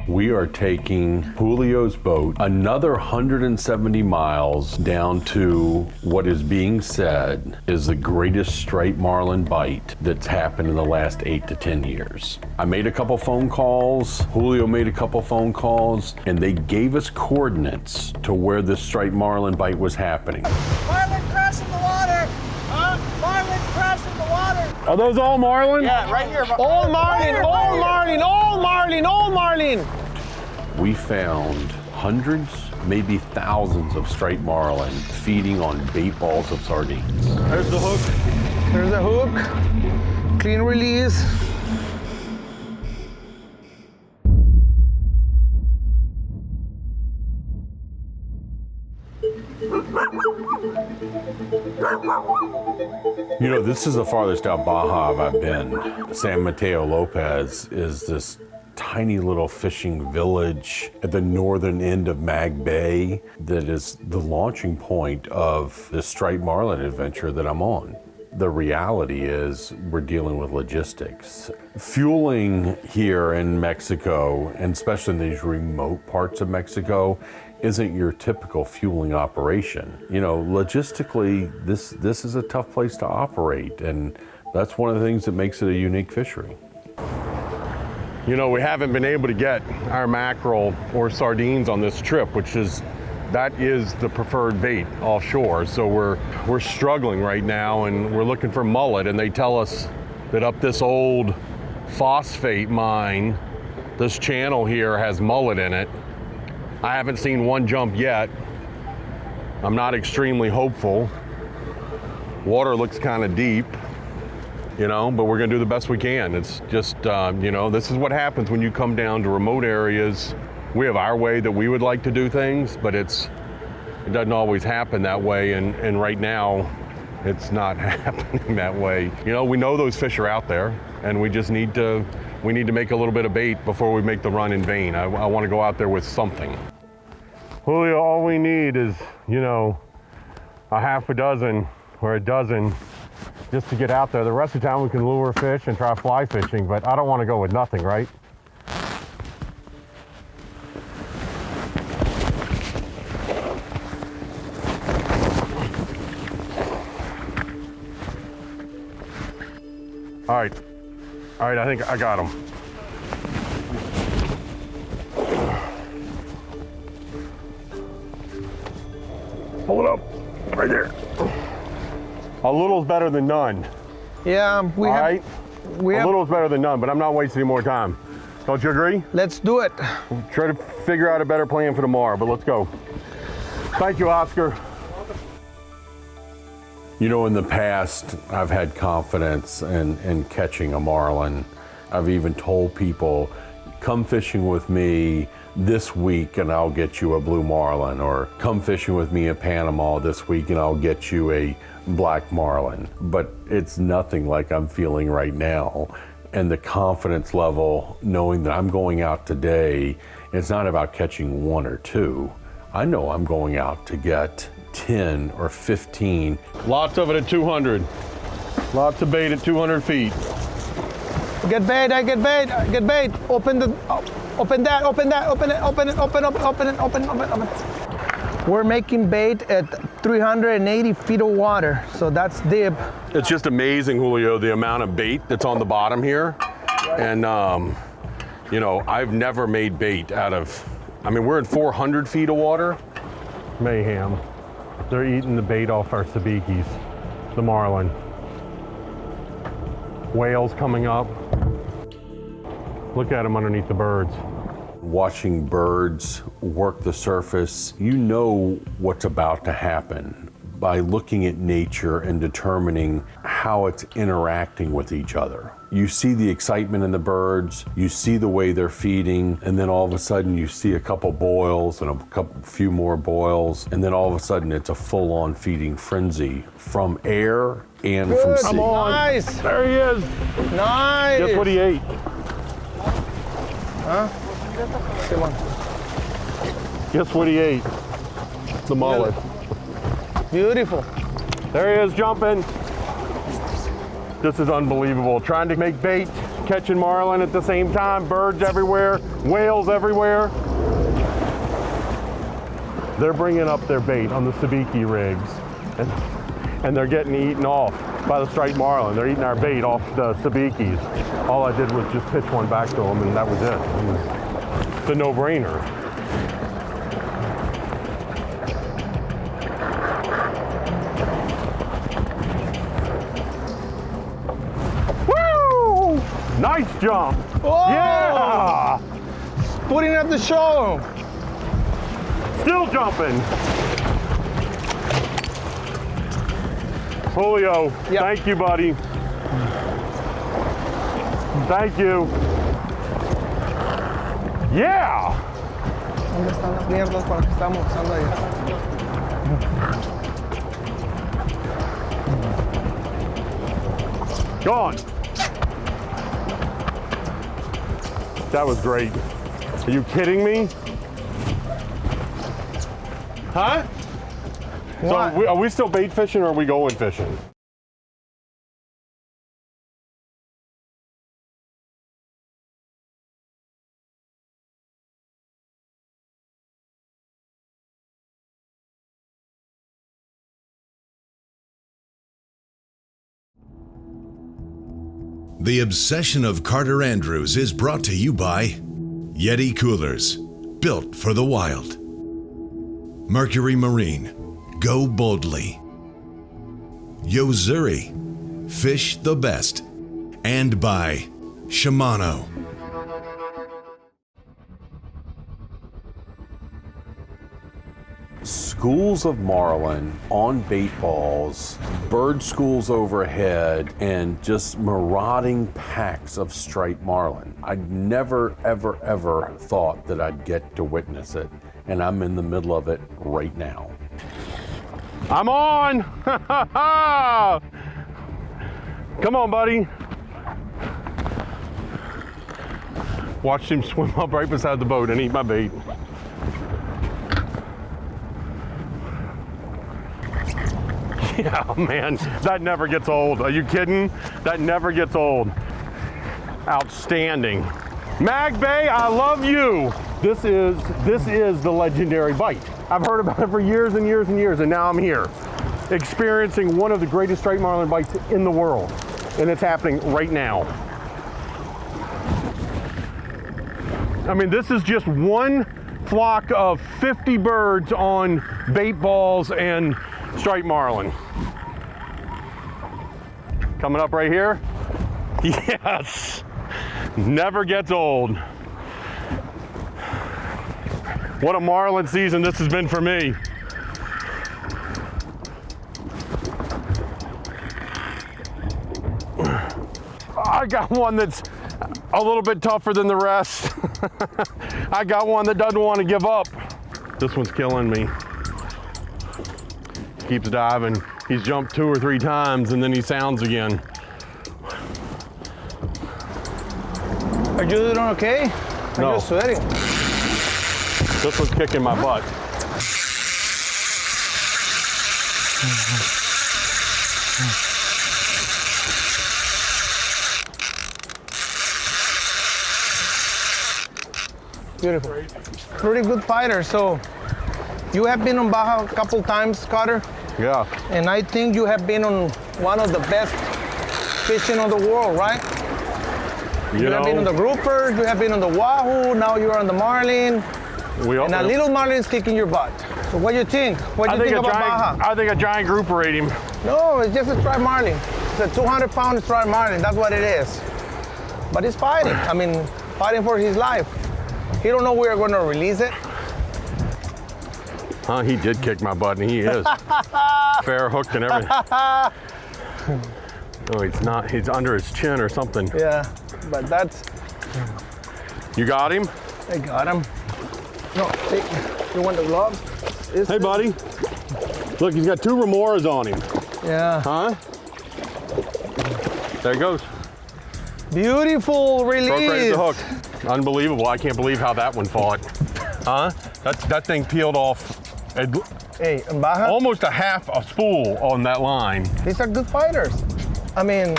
We are taking Julio's boat another 170 miles down to what is being said is the greatest striped marlin bite that's happened in the last 8 to 10 years. I made a couple phone calls, Julio made a couple phone calls, and they gave us coordinates to where this striped marlin bite was happening. Marlin crash in the water! Marlin crash in the water! Are those all marlin? Yeah, right here. All marlin, all marlin, all marlin, all marlin! We found hundreds, maybe thousands of striped marlin feeding on bait balls of sardines. There's the hook. There's a hook, clean release. You know, this is the farthest out Baja I've been. San Mateo Lopez is this tiny little fishing village at the northern end of Mag Bay that is the launching point of the striped marlin adventure that I'm on. The reality is we're dealing with logistics. Fueling here in Mexico, and especially in these remote parts of Mexico, isn't your typical fueling operation. You know, logistically, this is a tough place to operate, and that's one of the things that makes it a unique fishery. You know, we haven't been able to get our mackerel or sardines on this trip, that is the preferred bait offshore. So we're struggling right now, and we're looking for mullet, and they tell us that up this old phosphate mine, this channel here has mullet in it. I haven't seen one jump yet. I'm not extremely hopeful. Water looks kind of deep, you know, but we're gonna do the best we can. It's just, you know, this is what happens when you come down to remote areas. We have our way that we would like to do things, but it doesn't always happen that way, and right now, it's not happening that way. You know, we know those fish are out there, and we just need to make a little bit of bait before we make the run in vain. I want to go out there with something. Julio, all we need is, you know, a half a dozen or a dozen just to get out there. The rest of the time we can lure fish and try fly fishing, but I don't want to go with nothing, right? All right, I think I got him. Pull it up, right there. A little's better than none. Yeah, we have. A little's better than none, but I'm not wasting any more time. Don't you agree? Let's do it. We'll try to figure out a better plan for tomorrow, but let's go. Thank you, Oscar. You know, in the past, I've had confidence in catching a marlin. I've even told people, come fishing with me this week and I'll get you a blue marlin, or come fishing with me in Panama this week and I'll get you a black marlin. But it's nothing like I'm feeling right now. And the confidence level, knowing that I'm going out today, it's not about catching one or two. I know I'm going out to get 10 or 15. Lots of it at 200. Lots of bait at 200 feet. Get bait, I get bait, I get bait. Open that, open it. We're making bait at 380 feet of water, so that's deep. It's just amazing, Julio, the amount of bait that's on the bottom here. And, you know, I've never made bait out of, I mean, we're at 400 feet of water. Mayhem. They're eating the bait off our sabikis, the marlin. Whales coming up. Look at them underneath the birds. Watching birds work the surface, you know what's about to happen by looking at nature and determining how it's interacting with each other. You see the excitement in the birds, you see the way they're feeding, and then all of a sudden you see a couple boils and a few more boils, and then all of a sudden it's a full-on feeding frenzy from air and from sea. Come on. Nice. There he is. Nice. Guess what he ate? Huh? Come on. Guess what he ate? The mullet. Beautiful. There he is jumping. This is unbelievable. Trying to make bait catching marlin at the same time, birds everywhere, whales everywhere. They're bringing up their bait on the sabiki rigs, and they're getting eaten off by the striped marlin. They're eating our bait off the sabikis. All I did was just pitch one back to them, and that was it. It was the no-brainer. Woo! Nice jump. Oh! Yeah! Putting up the show. Still jumping. Julio, Yep. Thank you, buddy. Thank you. Yeah! ¿Dónde están las mierdas para que estamos usando ahí? Gone. That was great. Are you kidding me? Huh? So What? are we still bait fishing or are we going fishing? The Obsession of Carter Andrews is brought to you by Yeti Coolers, built for the wild. Mercury Marine, go boldly. Yozuri, fish the best. And by Shimano. Schools of marlin on bait balls, bird schools overhead, and just marauding packs of striped marlin. I never, ever, ever thought that I'd get to witness it, and I'm in the middle of it right now. I'm on! Come on, buddy. Watched him swim up right beside the boat and eat my bait. Yeah, man, that never gets old. Are you kidding? That never gets old. Outstanding. Mag Bay, I love you. This is the legendary bite. I've heard about it for years and years and years, and now I'm here, experiencing one of the greatest striped marlin bites in the world, and it's happening right now. I mean, this is just one flock of 50 birds on bait balls and striped marlin. Coming up right here. Yes, never gets old. What a marlin season this has been for me. I got one that's a little bit tougher than the rest. I got one that doesn't want to give up. This one's killing me. Keeps diving. He's jumped 2 or 3 times and then he sounds again. Are you doing okay? No. I'm just sweating. This one's kicking my butt. Beautiful. Pretty good fighter. So you have been on Baja a couple times, Carter, Yeah. and I think you have been on one of the best fishing of the world, right? You have been on the grouper, you have been on the wahoo, now you're on the marlin, and a little marlin is kicking your butt. So what do you think? What do you think about Baja? I think a giant grouper ate him. No, it's just a striped marlin. It's a 200-pound striped marlin, that's what it is. But he's fighting, I mean, fighting for his life. He don't know we're gonna release it. Huh, he did kick my butt, and he is. Fair hooked and everything. No, he's not. He's under his chin or something. Yeah, but that's, You got him? I got him. No, take, you want the gloves? Hey, buddy. Look, he's got 2 remoras on him. Yeah. Huh? There he goes. Beautiful release. Broke right at the hook. Unbelievable. I can't believe how that one fought. Huh? That thing peeled off Hey, in Baja, almost a half a spool on that line. these are good fighters. I mean,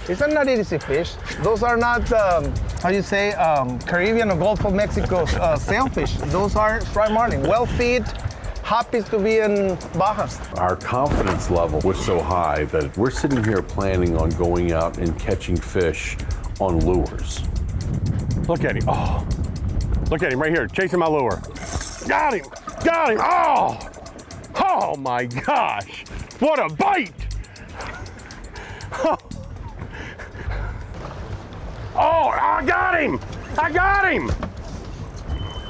It's a not easy fish. Those are not, how you say, Caribbean or Gulf of Mexico sailfish. Those are striped marlin, well fed, happy to be in Baja. Our confidence level was so high that we're sitting here planning on going out and catching fish on lures. Look at him. Oh, look at him right here, chasing my lure. Got him. Got him. Oh, oh my gosh. What a bite. Oh, I got him. I got him.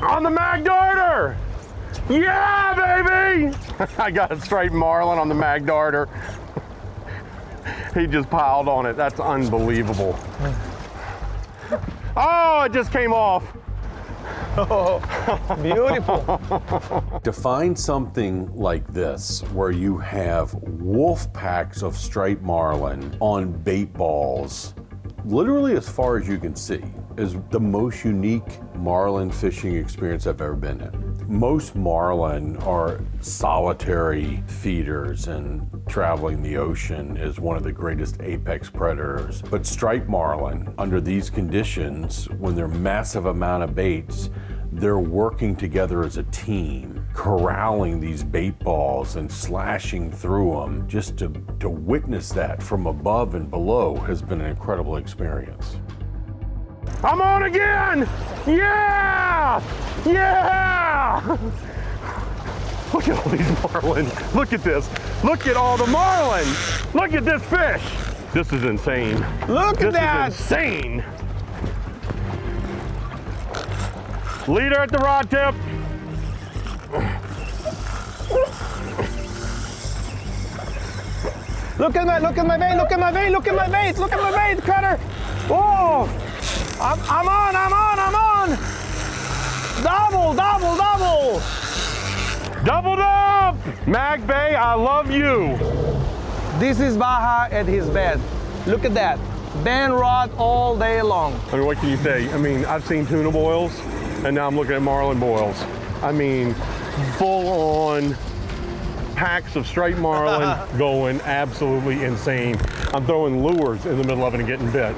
On the mag darter. Yeah, baby. I got a striped marlin on the mag darter. He just piled on it. That's unbelievable. Oh, it just came off. Oh, beautiful. To find something like this, where you have wolf packs of striped marlin on bait balls, literally as far as you can see, is the most unique marlin fishing experience I've ever been in. Most marlin are solitary feeders, and traveling the ocean is one of the greatest apex predators. But striped marlin, under these conditions, when they're massive amount of baits, they're working together as a team, corralling these bait balls and slashing through them. Just to witness that from above and below has been an incredible experience. I'm on again! Yeah! Yeah! Look at all these marlin. Look at this. Look at all the marlin. Look at this fish. This is insane. Look at that. This is insane. Leader at the rod tip. Look at my bait, look at my bait, look at my bait, Cutter. Oh, I'm on. Double. Doubled up. Mag Bay, I love you. This is Baja at his best. Look at that. Band rod all day long. I mean, what can you say? I mean, I've seen tuna boils, and now I'm looking at marlin boils. I mean, full on packs of striped marlin going absolutely insane. I'm throwing lures in the middle of it and getting bit.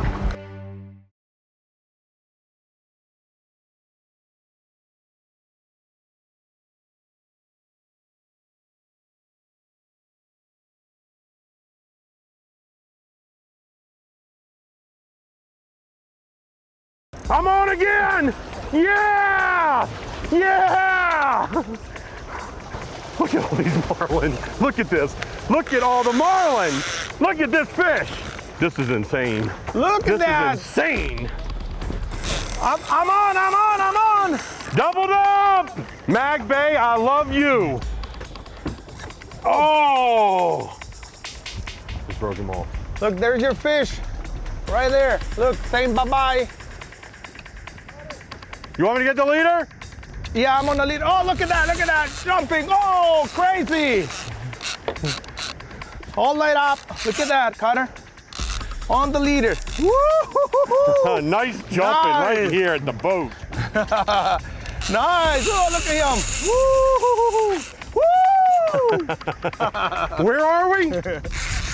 I'm on again! Yeah! Yeah! Look at all these marlin. Look at this. Look at all the marlin. Look at this fish. This is insane. Look at that. This is insane. I'm on. Doubled up. Mag Bay, I love you. Oh! Just broke them off. Look, there's your fish. Right there. Look, saying bye-bye. You want me to get the leader? Yeah, I'm on the lead. Oh, look at that, jumping. Oh, crazy. All laid up. Look at that, Cutter. On the leader. Woo-hoo-hoo-hoo. Nice jumping right here at the boat. Nice. Oh, look at him. Woo! Woo! Where are we?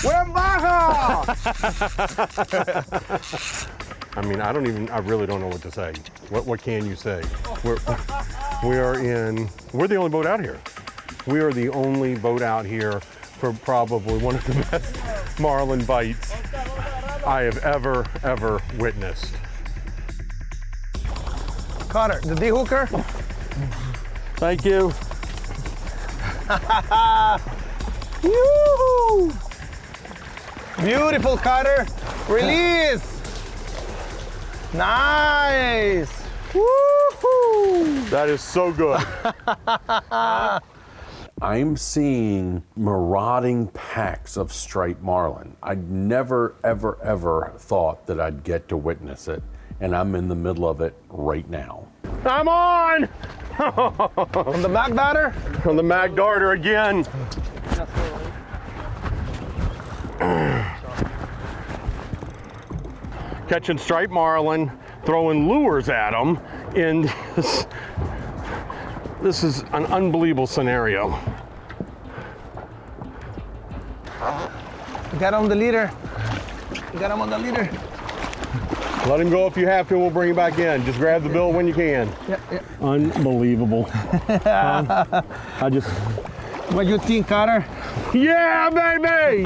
We're in Baja. I mean, I really don't know what to say. What can you say? We're the only boat out here. We are the only boat out here for probably one of the best marlin bites I have ever witnessed. Cutter, the D-hooker. Thank you. Yoo-hoo! Beautiful, Cutter. Release. Nice! Woo-hoo! That is so good. I'm seeing marauding packs of striped marlin. I never, ever thought that I'd get to witness it, and I'm in the middle of it right now. I'm on! On the mag batter? On the mag darter again. Catching striped marlin, throwing lures at them in this is an unbelievable scenario. Got on the leader. You got him on the leader. Let him go if you have to, we'll bring him back in. Just grab the bill when you can. Yeah, yeah. Unbelievable. I just... What you think, Carter? Yeah, baby!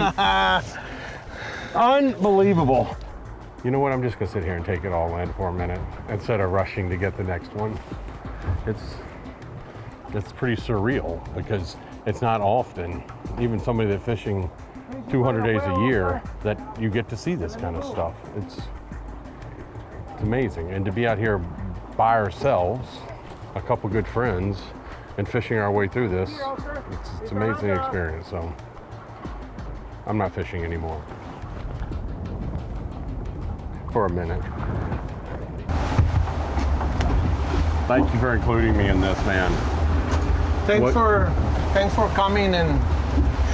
Unbelievable. You know what, I'm just gonna sit here and take it all in for a minute instead of rushing to get the next one. It's pretty surreal because it's not often, even somebody that's fishing 200 days a year, that you get to see this kind of stuff. It's amazing. And to be out here by ourselves, a couple good friends, and fishing our way through this, it's an amazing experience. So I'm not fishing anymore. For a minute. Thank you for including me in this, man. Thanks for coming and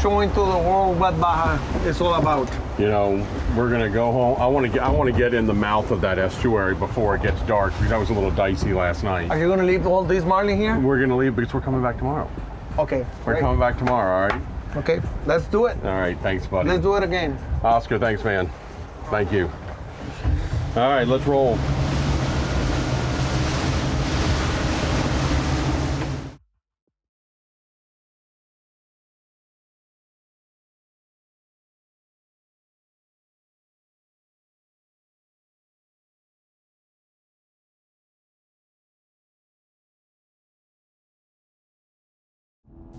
showing to the world what Baja is all about. You know, we're gonna go home. I want to get in the mouth of that estuary before it gets dark because that was a little dicey last night. Are you gonna leave all these marlin here? We're gonna leave because we're coming back tomorrow. Okay. We're coming back tomorrow. All right. Okay. Let's do it. All right. Thanks, buddy. Let's do it again. Oscar, thanks, man. Thank you. All right, let's roll.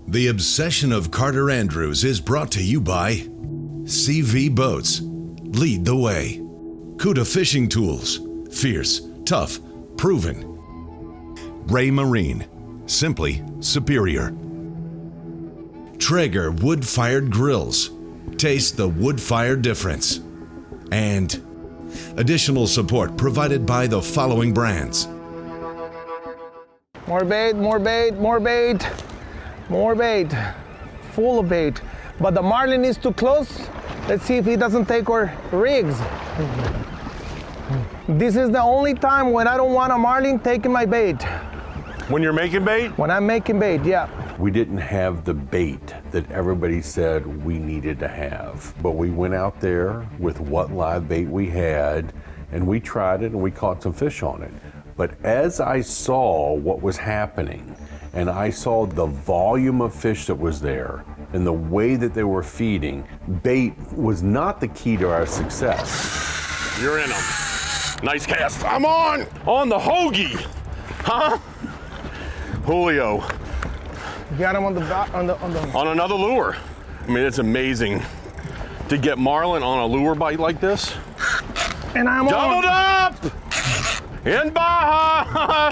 The obsession of Carter Andrews is brought to you by CV Boats. Lead the way. Cuda Fishing Tools. Fierce, tough, proven. Ray Marine. Simply superior. Traeger wood-fired grills. Taste the wood-fire difference. And additional support provided by the following brands. More bait, more bait, more bait. More bait, full of bait. But the marlin is too close. Let's see if he doesn't take our rigs. This is the only time when I don't want a marlin taking my bait. When you're making bait? When I'm making bait, yeah. We didn't have the bait that everybody said we needed to have, but we went out there with what live bait we had, and we tried it and we caught some fish on it. But as I saw what was happening, and I saw the volume of fish that was there and the way that they were feeding, bait was not the key to our success. You're in them. Nice cast. I'm on the hoagie. Huh? Julio. You got him on the On another lure. I mean, it's amazing to get marlin on a lure bite like this. And I'm Doubled on. up in Baja.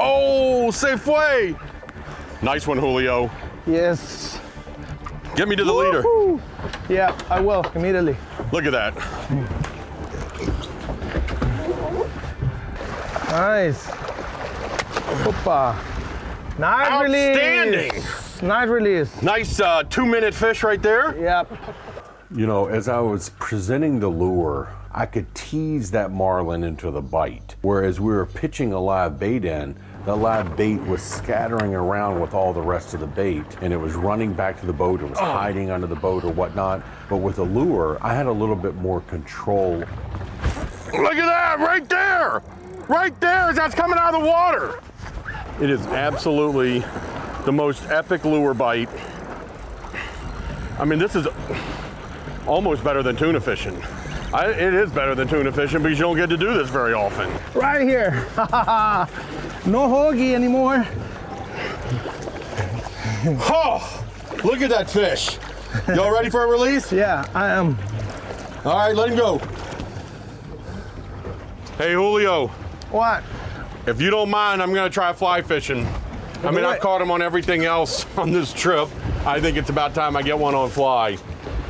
Oh, se fue. Nice one, Julio. Yes. Get me to the leader. Woo-hoo. Yeah, I will immediately. Look at that. Nice. Hoppa. Nice Outstanding. release. Nice release. Nice 2-minute fish right there. Yep. You know, as I was presenting the lure, I could tease that marlin into the bite. Whereas we were pitching a live bait in, the live bait was scattering around with all the rest of the bait, and it was running back to the boat, it was hiding under the boat or whatnot. But with the lure, I had a little bit more control. Look at that, right there. Right there, that's coming out of the water. It is absolutely the most epic lure bite. I mean, this is almost better than tuna fishing. It is better than tuna fishing because you don't get to do this very often. Right here. No hoagie anymore. Oh, look at that fish. Y'all ready for a release? Yeah, I am. All right, let him go. Hey, Julio, What? if you don't mind, I'm gonna try fly fishing. I mean, I've caught them on everything else on this trip. I think it's about time I get one on fly.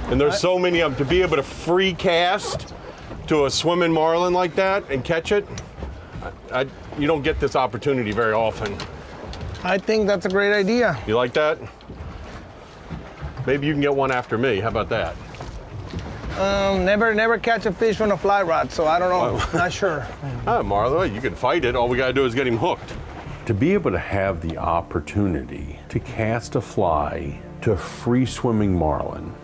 And there's so many of them. To be able to free cast to a swimming marlin like that and catch it, you don't get this opportunity very often. I think that's a great idea. You like that? Maybe you can get one after me. How about that? Never catch a fish on a fly rod, so I don't know. Not sure. Marlon, you can fight it. All we gotta do is get him hooked. To be able to have the opportunity to cast a fly to free swimming marlin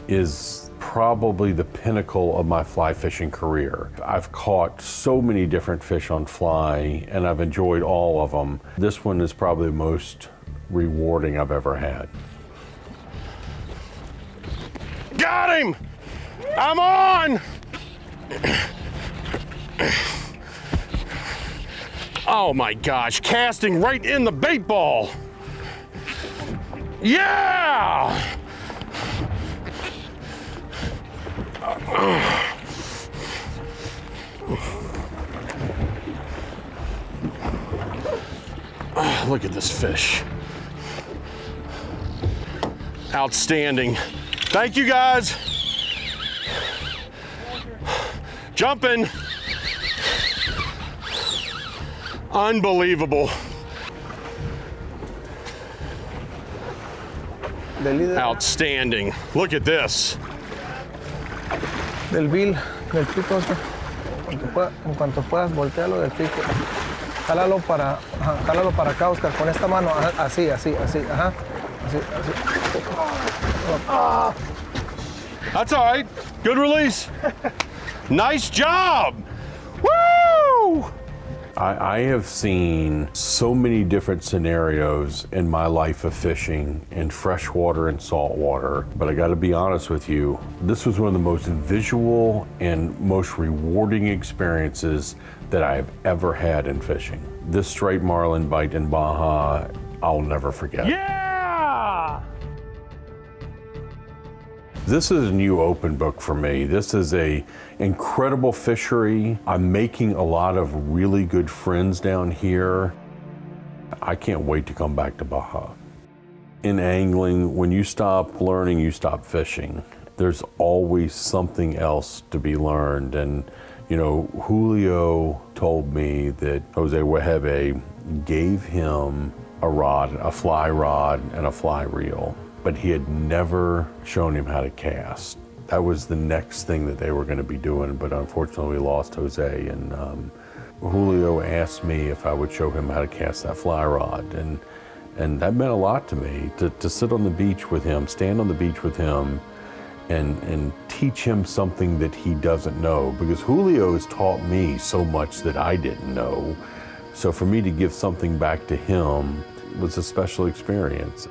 is probably the pinnacle of my fly fishing career. I've caught so many different fish on fly and I've enjoyed all of them. This one is probably the most rewarding I've ever had. Got him! I'm on! Oh my gosh, casting right in the bait ball. Yeah! Look at this fish. Outstanding. Thank you guys. Jumping. Unbelievable. Outstanding. Look at this. Del bill, del pico, en cuanto puedas, voltealo del pico. Jálalo para acá, Oscar, con esta mano, ajá, así, así, ajá. Así. That's all right. Good release. Nice job. Woo! I have seen so many different scenarios in my life of fishing in freshwater and saltwater, but I gotta be honest with you, this was one of the most visual and most rewarding experiences that I have ever had in fishing. This striped marlin bite in Baja, I'll never forget. Yeah! This is a new open book for me. This is a incredible fishery. I'm making a lot of really good friends down here. I can't wait to come back to Baja. In angling, when you stop learning, you stop fishing. There's always something else to be learned. And, you know, Julio told me that Jose Wehebe gave him a rod, a fly rod, and a fly reel, but he had never shown him how to cast. That was the next thing that they were going to be doing, but unfortunately we lost Jose, and Julio asked me if I would show him how to cast that fly rod, and that meant a lot to me, to sit on the beach with him, stand on the beach with him, and teach him something that he doesn't know, because Julio has taught me so much that I didn't know. So for me to give something back to him was a special experience.